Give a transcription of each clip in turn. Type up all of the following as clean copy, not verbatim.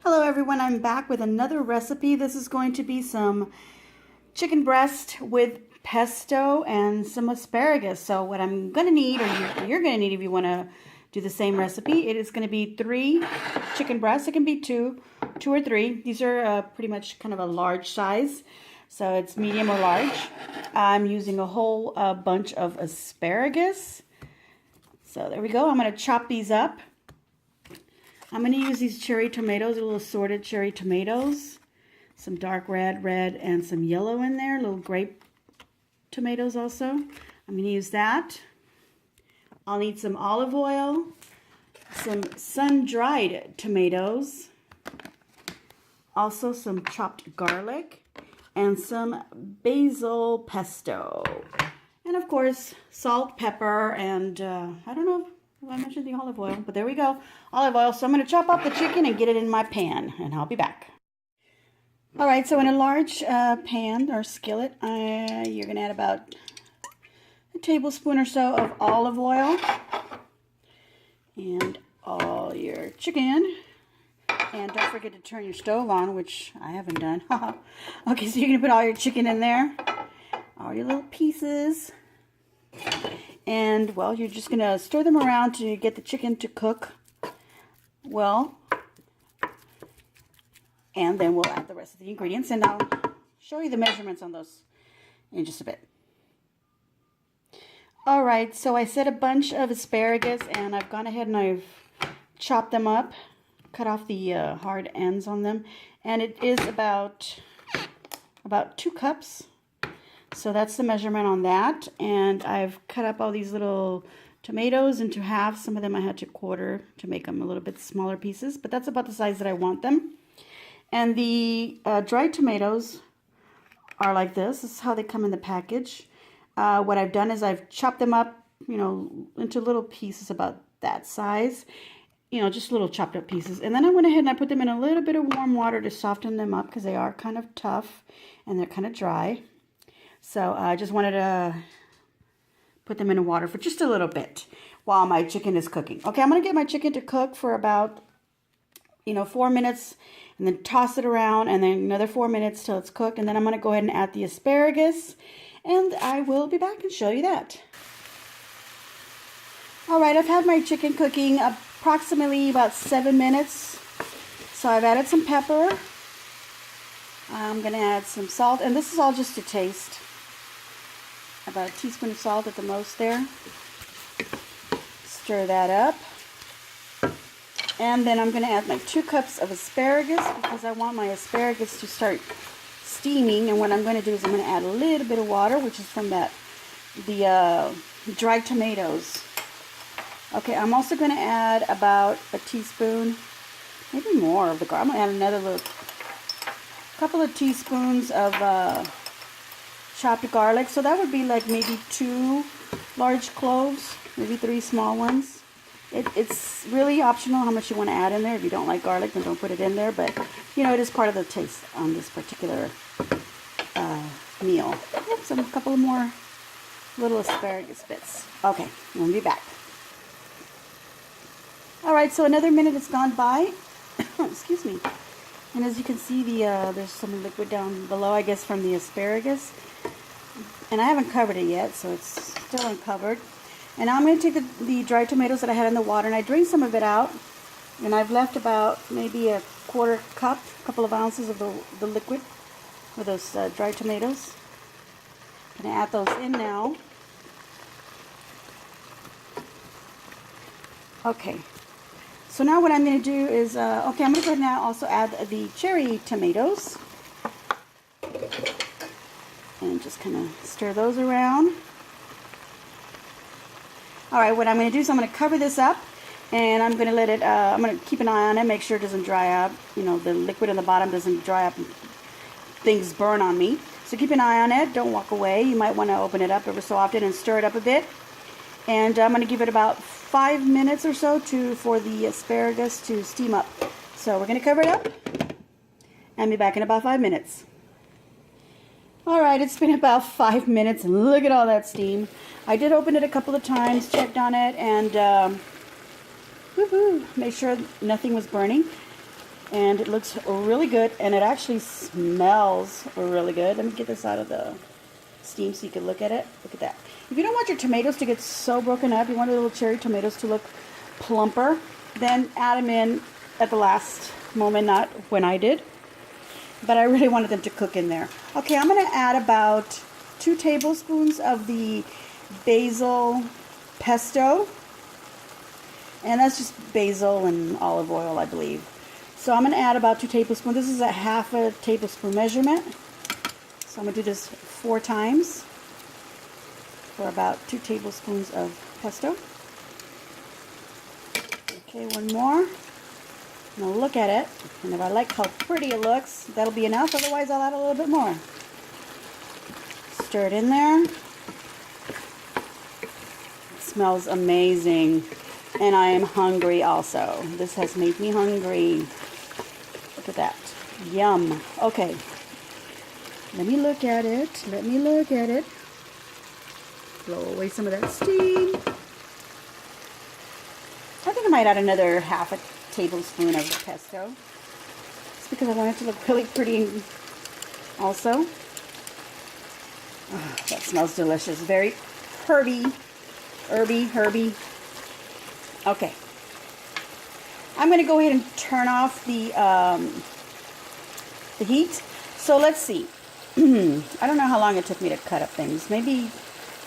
Hello everyone, I'm back with another recipe. This is going to be some chicken breast with pesto and some asparagus. So what I'm going to need, or you're going to need if you want to do the same recipe, it is going to be 3 chicken breasts. It can be 2 or 3. These are pretty much kind of a large size. So it's medium or large. I'm using a whole bunch of asparagus. So there we go. I'm going to chop these up. I'm going to use these cherry tomatoes, little assorted cherry tomatoes. Some dark red, and some yellow in there. Little grape tomatoes also. I'm going to use that. I'll need some olive oil, some sun-dried tomatoes, also some chopped garlic, and some basil pesto. And of course, salt, pepper, and I don't know if I mentioned the olive oil, but there we go. Olive oil. So I'm going to chop up the chicken and get it in my pan, and I'll be back. All right, so in a large pan or skillet, you're going to add about a tablespoon or so of olive oil and all your chicken. And don't forget to turn your stove on, which I haven't done. Okay, so you're going to put all your chicken in there, all your little pieces. And, well, you're just going to stir them around to get the chicken to cook well. And then we'll add the rest of the ingredients, and I'll show you the measurements on those in just a bit. All right, so I set a bunch of asparagus, and I've gone ahead and I've chopped them up, cut off the hard ends on them, and it is about 2 cups. So that's the measurement on that. And I've cut up all these little tomatoes into half. Some of them I had to quarter to make them a little bit smaller pieces, but that's about the size that I want them. And the dried tomatoes are like this. This is how they come in the package. What I've done is I've chopped them up, into little pieces about that size. Just little chopped up pieces. And then I went ahead and I put them in a little bit of warm water to soften them up because they are kind of tough and they're kind of dry. So I just wanted to put them in the water for just a little bit while my chicken is cooking. Okay, I'm going to get my chicken to cook for about, 4 minutes, and then toss it around, and then another 4 minutes till it's cooked. And then I'm going to go ahead and add the asparagus, and I will be back and show you that. All right, I've had my chicken cooking approximately about 7 minutes. So I've added some pepper. I'm going to add some salt, and this is all just to taste. About a teaspoon of salt at the most there. Stir that up. And then I'm going to add my 2 cups of asparagus because I want my asparagus to start steaming. And what I'm going to do is I'm going to add a little bit of water, which is from the dried tomatoes. Okay, I'm also going to add about a teaspoon, maybe more of the garlic. I'm going to add another couple of teaspoons of chopped garlic. So that would be like maybe 2 large cloves, maybe 3 small ones. It's really optional how much you want to add in there. If you don't like garlic, then don't put it in there. But, it is part of the taste on this particular meal. Oops, a couple of more little asparagus bits. Okay, we'll be back. All right, so another minute has gone by. Excuse me. And as you can see, there's some liquid down below, I guess, from the asparagus. And I haven't covered it yet, so it's still uncovered. And now I'm going to take the dried tomatoes that I had in the water, and I drained some of it out. And I've left about maybe a quarter cup, a couple of ounces of the liquid with those dried tomatoes. I'm going to add those in now. Okay. So now what I'm going to do is, I'm going to go ahead and also add the cherry tomatoes. And just kind of stir those around. All right, what I'm going to do is I'm going to cover this up, and I'm going to let it, I'm going to keep an eye on it, make sure it doesn't dry up. The liquid in the bottom doesn't dry up and things burn on me. So keep an eye on it. Don't walk away. You might want to open it up every so often and stir it up a bit. And I'm going to give it about 5 minutes or so for the asparagus to steam up. So we're going to cover it up and be back in about 5 minutes. All right, it's been about 5 minutes, and look at all that steam. I did open it a couple of times, checked on it, and made sure nothing was burning. And it looks really good, and it actually smells really good. Let me get this out of the steam so you can look at it. Look at that. If you don't want your tomatoes to get so broken up, you want the little cherry tomatoes to look plumper, then add them in at the last moment, not when I did. But I really wanted them to cook in there. Okay, I'm going to add about 2 tablespoons of the basil pesto. And that's just basil and olive oil, I believe. So I'm going to add about 2 tablespoons. This is a half a tablespoon measurement. So I'm going to do this 4 times for about 2 tablespoons of pesto. Okay, one more. Now look at it. And if I like how pretty it looks, that'll be enough. Otherwise, I'll add a little bit more. Stir it in there. It smells amazing. And I am hungry also. This has made me hungry. Look at that. Yum. Okay. Let me look at it. Let me look at it. Blow away some of that steam. I think I might add another half a tablespoon of the pesto. Just because I want it to look really pretty also. Oh, that smells delicious. Very herby. Herby. Okay. I'm going to go ahead and turn off the heat. So let's see. I don't know how long it took me to cut up things. Maybe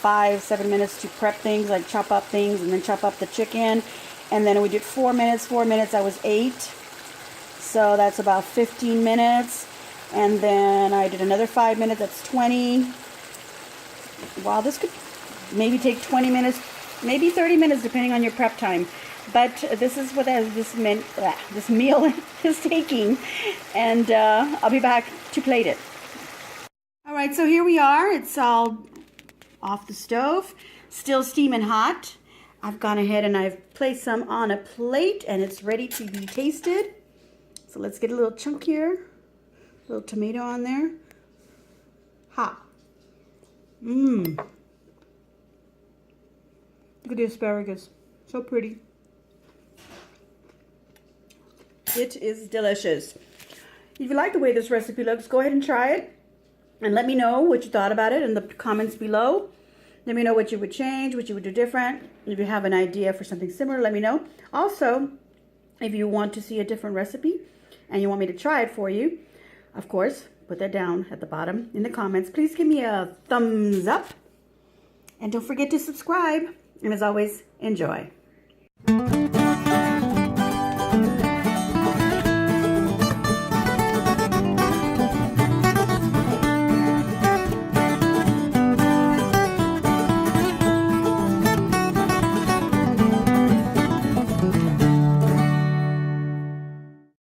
5-7 minutes to prep things, like chop up things and then chop up the chicken. And then we did 4 minutes. 4 minutes, I was 8. So that's about 15 minutes. And then I did another 5 minutes, that's 20. Wow, this could maybe take 20 minutes, maybe 30 minutes, depending on your prep time. But this is what this meal is taking. And I'll be back to plate it. All right, so here we are. It's all off the stove, still steaming hot. I've gone ahead and I've placed some on a plate, and it's ready to be tasted. So let's get a little chunkier, a little tomato on there. Hot. Mmm. Look at the asparagus. So pretty. It is delicious. If you like the way this recipe looks, go ahead and try it. And let me know what you thought about it in the comments below. Let me know what you would change, what you would do different. If you have an idea for something similar, let me know. Also, if you want to see a different recipe and you want me to try it for you, of course, put that down at the bottom in the comments. Please give me a thumbs up. And don't forget to subscribe. And as always, enjoy.